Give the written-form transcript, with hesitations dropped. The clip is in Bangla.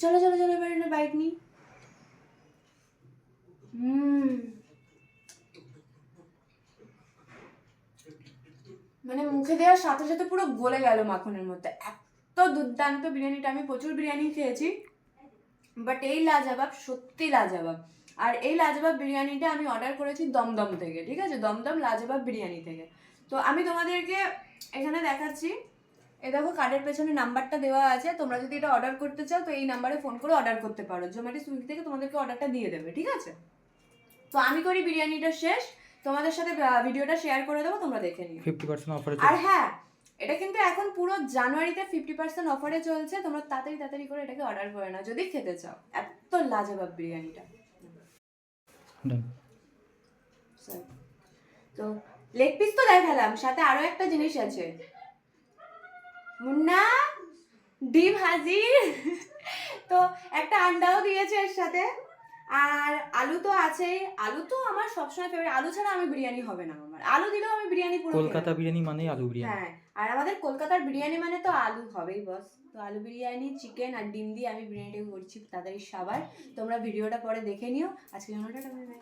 চলো চলো চলো এবার একটা বাইট নি। মানে মুখে দেওয়ার সাথে সাথে পুরো গলে গেল মাখনের মধ্যে, এত দুর্দান্ত বিরিয়ানিটা। আমি প্রচুর বিরিয়ানি খেয়েছি, বাট এই লাজবাব সত্যি লাজবাব। আর এই লাজবাব বিরিয়ানিটা আমি অর্ডার করেছি দমদম থেকে, ঠিক আছে, দমদম লাজবাব বিরিয়ানি থেকে। তো আমি তোমাদেরকে এখানে দেখাচ্ছি, এই দেখো কার্ডের পেছনে নাম্বারটা দেওয়া আছে, তোমরা যদি এটা অর্ডার করতে চাও তো এই নাম্বারে ফোন করে অর্ডার করতে পারো, জোম্যাটো সুইগি থেকে তোমাদেরকে অর্ডারটা দিয়ে দেবে, ঠিক আছে। তো আমি করি বিরিয়ানিটা শেষ, তোমাদের সাথে ভিডিওটা শেয়ার করে দেবো, তোমরা দেখে নিও। 50% অফারে আর হ্যাঁ, এটা কিন্তু এখন পুরো জানুয়ারিতে 50% অফারে চলছে, তোমরা তাড়াতাড়ি তাড়াতাড়ি করে এটাকে অর্ডার করে নাও যদি খেতে চাও, এত লাজবাব বিরিয়ানিটা। তো লেগ পিস তো দেখালাম, সাথে আরো একটা জিনিস আছে, মুন্না ডিম হাজির। তো একটা আন্ডাও দিয়েছে এর সাথে, আর আলু তো আছেই। আলু তো আমার সবসময় ফেভারিট, আলু ছাড়া আমি বিরিয়ানি হবে না আমার, আলু দিলেও আমি বিরিয়ানি পুরো কলকাতা বিরিয়ানি মানে আলু বিরিয়ানি। হ্যাঁ, আর আমাদের কলকাতার বিরিয়ানি মানে তো আলু হবেই বস। তো আলু বিরিয়ানি, চিকেন আর ডিম দিয়ে আমি বিরিয়ানিটাকে করছি তাড়াতাড়ি সাবার। তোমরা ভিডিওটা পরে দেখে নিও। আজকে জন্য টাটা, বাই বাই।